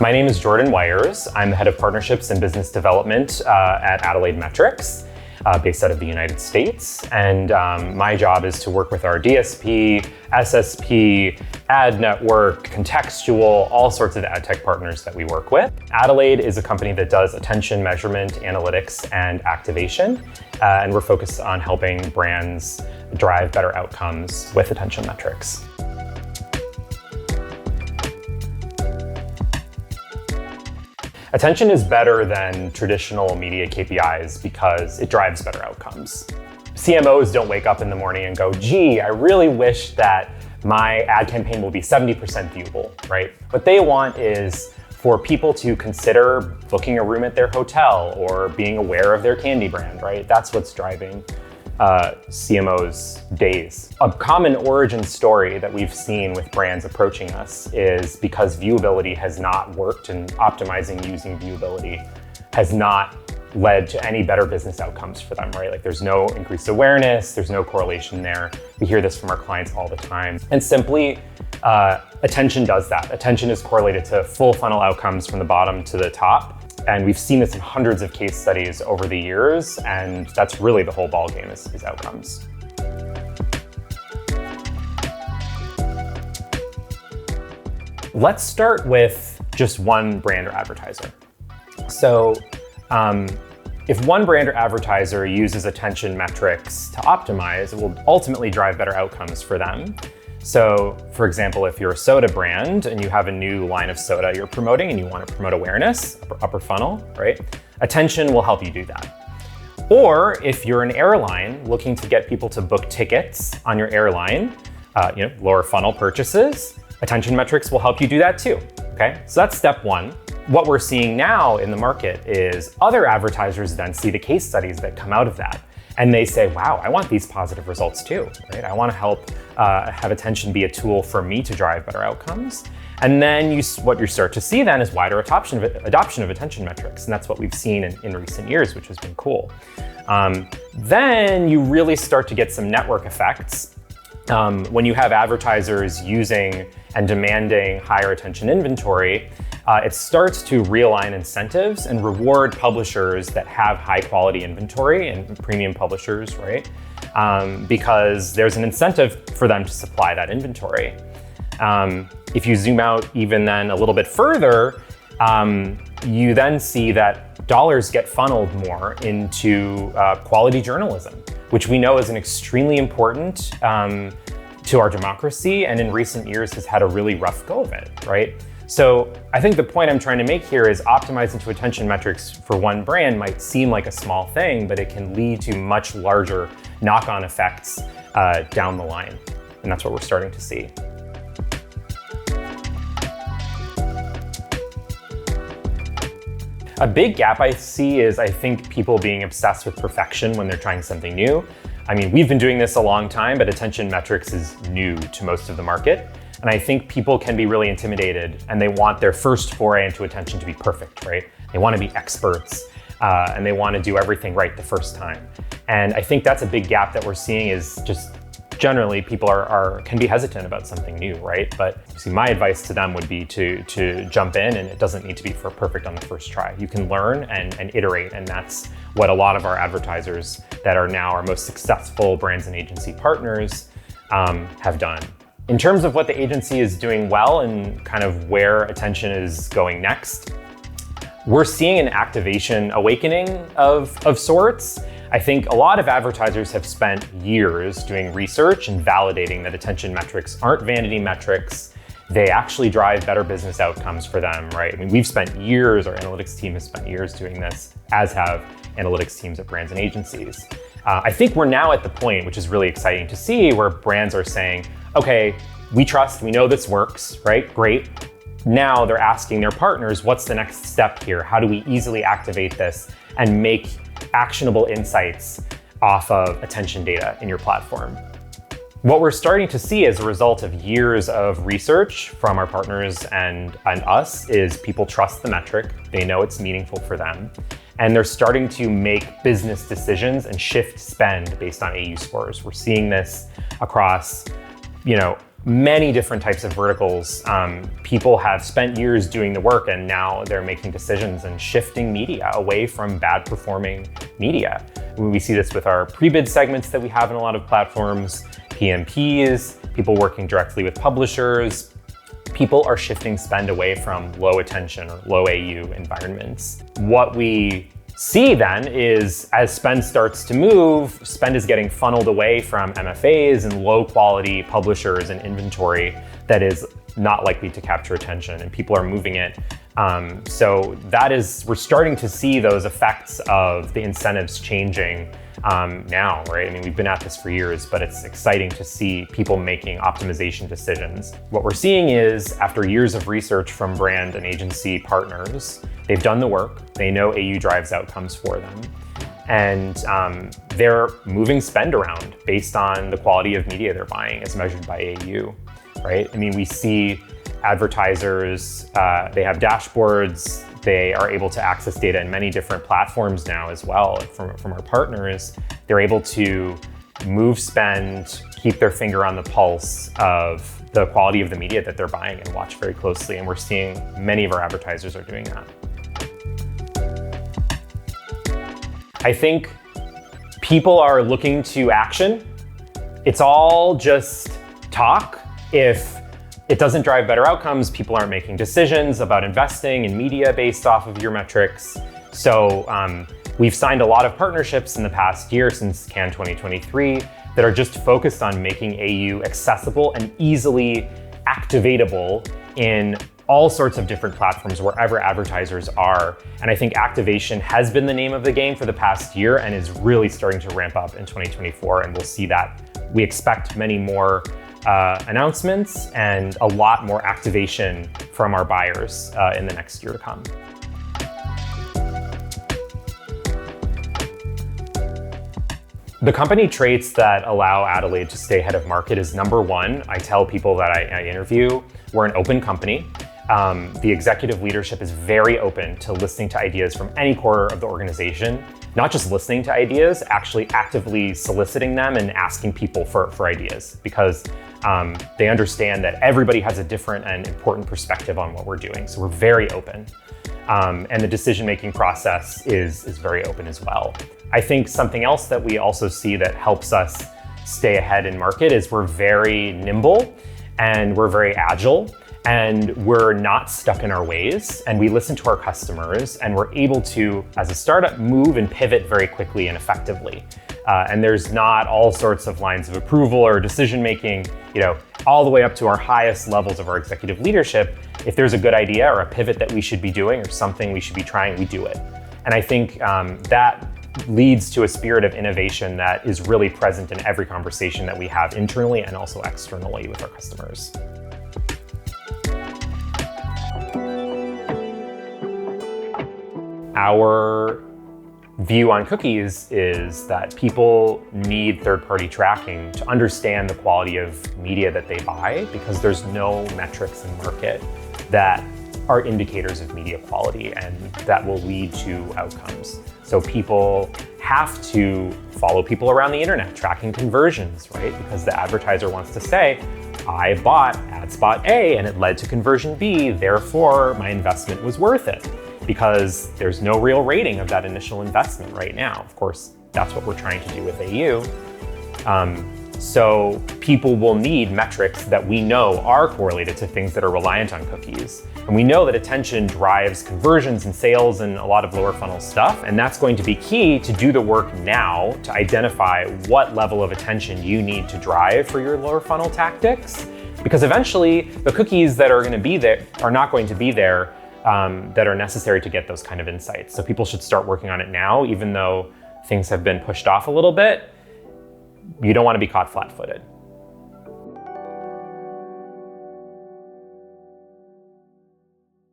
My name is Jordan Weiers. I'm the head of partnerships and business development at Adelaide Metrics, based out of the United States. And my job is to work with our DSP, SSP, ad network, contextual, all sorts of ad tech partners that we work with. Adelaide is a company that does attention measurement, analytics, and activation. And we're focused on helping brands drive better outcomes with attention metrics. Attention is better than traditional media KPIs because it drives better outcomes. CMOs don't wake up in the morning and go, gee, I really wish that my ad campaign will be 70% viewable, right? What they want is for people to consider booking a room at their hotel or being aware of their candy brand, right? That's what's driving CMOs' days. A common origin story that we've seen with brands approaching us is because viewability has not worked and optimizing using viewability has not led to any better business outcomes for them, right? Like there's no increased awareness, there's no correlation there. We hear this from our clients all the time. And simply, attention does that. Attention is correlated to full funnel outcomes from the bottom to the top. And we've seen this in hundreds of case studies over the years, and that's really the whole ballgame is outcomes. Let's start with just one brand or advertiser. So if one brand or advertiser uses attention metrics to optimize, it will ultimately drive better outcomes for them. So for example, if you're a soda brand and you have a new line of soda you're promoting and you want to promote awareness, upper funnel, right? Attention will help you do that. Or if you're an airline looking to get people to book tickets on your airline, lower funnel purchases, attention metrics will help you do that too, okay? So that's step one. What we're seeing now in the market is other advertisers then see the case studies that come out of that. And they say, wow, I want these positive results too, right? I want to help have attention be a tool for me to drive better outcomes. And then what you start to see then is wider adoption of attention metrics. And that's what we've seen in recent years, which has been cool. Then you really start to get some network effects. When you have advertisers using and demanding higher attention inventory, it starts to realign incentives and reward publishers that have high quality inventory and premium publishers, right? Because there's an incentive for them to supply that inventory. If you zoom out even then a little bit further, you then see that dollars get funneled more into quality journalism, which we know is an extremely important to our democracy, and in recent years has had a really rough go of it, right? So I think the point I'm trying to make here is optimizing to attention metrics for one brand might seem like a small thing, but it can lead to much larger knock-on effects down the line. And that's what we're starting to see. A big gap I see is I think people being obsessed with perfection when they're trying something new. I mean, we've been doing this a long time, but attention metrics is new to most of the market. And I think people can be really intimidated and they want their first foray into attention to be perfect, right? They want to be experts and they want to do everything right the first time. And I think that's a big gap that we're seeing is just generally people can be hesitant about something new, right? But see, my advice to them would be to jump in, and it doesn't need to be perfect on the first try. You can learn and iterate, and that's what a lot of our advertisers that are now our most successful brands and agency partners have done. In terms of what the agency is doing well and kind of where attention is going next, we're seeing an activation awakening of sorts. I think a lot of advertisers have spent years doing research and validating that attention metrics aren't vanity metrics. They actually drive better business outcomes for them, right? I mean, we've spent years, our analytics team has spent years doing this, as have analytics teams at brands and agencies. I think we're now at the point, which is really exciting to see, where brands are saying, okay, we know this works, right? Great. Now they're asking their partners, what's the next step here? How do we easily activate this and make actionable insights off of attention data in your platform? What we're starting to see as a result of years of research from our partners and us is people trust the metric. They know it's meaningful for them. And they're starting to make business decisions and shift spend based on AU scores. We're seeing this across many different types of verticals. People have spent years doing the work and now they're making decisions and shifting media away from bad performing media. We see this with our pre-bid segments that we have in a lot of platforms, PMPs, people working directly with publishers. People are shifting spend away from low attention or low AU environments. What we see then is as spend starts to move, spend is getting funneled away from MFAs and low quality publishers and inventory that is not likely to capture attention, and people are moving it. So we're starting to see those effects of the incentives changing now, right? I mean, we've been at this for years, but it's exciting to see people making optimization decisions. What we're seeing is after years of research from brand and agency partners, they've done the work, they know AU drives outcomes for them, and they're moving spend around based on the quality of media they're buying as measured by AU, right? I mean, we see advertisers, they have dashboards, they are able to access data in many different platforms now as well from our partners. They're able to move spend, keep their finger on the pulse of the quality of the media that they're buying and watch very closely. And we're seeing many of our advertisers are doing that. I think people are looking to action. It's all just talk. If it doesn't drive better outcomes, people aren't making decisions about investing in media based off of your metrics. So we've signed a lot of partnerships in the past year since Cannes 2023 that are just focused on making AU accessible and easily activatable in all sorts of different platforms wherever advertisers are. And I think activation has been the name of the game for the past year and is really starting to ramp up in 2024. And we'll see that. We expect many more announcements and a lot more activation from our buyers in the next year to come. The company traits that allow Adelaide to stay ahead of market is number one. I tell people that I interview, we're an open company. The executive leadership is very open to listening to ideas from any quarter of the organization, not just listening to ideas, actually actively soliciting them and asking people for ideas, because they understand that everybody has a different and important perspective on what we're doing. So we're very open. And the decision-making process is very open as well. I think something else that we also see that helps us stay ahead in market is we're very nimble and we're very agile. And we're not stuck in our ways, and we listen to our customers, and we're able to, as a startup, move and pivot very quickly and effectively. And there's not all sorts of lines of approval or decision-making, all the way up to our highest levels of our executive leadership. If there's a good idea or a pivot that we should be doing or something we should be trying, we do it. And I think that leads to a spirit of innovation that is really present in every conversation that we have internally and also externally with our customers. Our view on cookies is that people need third-party tracking to understand the quality of media that they buy, because there's no metrics in market that are indicators of media quality and that will lead to outcomes. So people have to follow people around the internet, tracking conversions, right? Because the advertiser wants to say, I bought ad spot A and it led to conversion B, therefore my investment was worth it. Because there's no real rating of that initial investment right now. Of course, that's what we're trying to do with AU. So people will need metrics that we know are correlated to things that are reliant on cookies. And we know that attention drives conversions and sales and a lot of lower funnel stuff. And that's going to be key to do the work now to identify what level of attention you need to drive for your lower funnel tactics. Because eventually the cookies that are going to be there are not going to be there that are necessary to get those kind of insights. So people should start working on it now, even though things have been pushed off a little bit. You don't want to be caught flat-footed.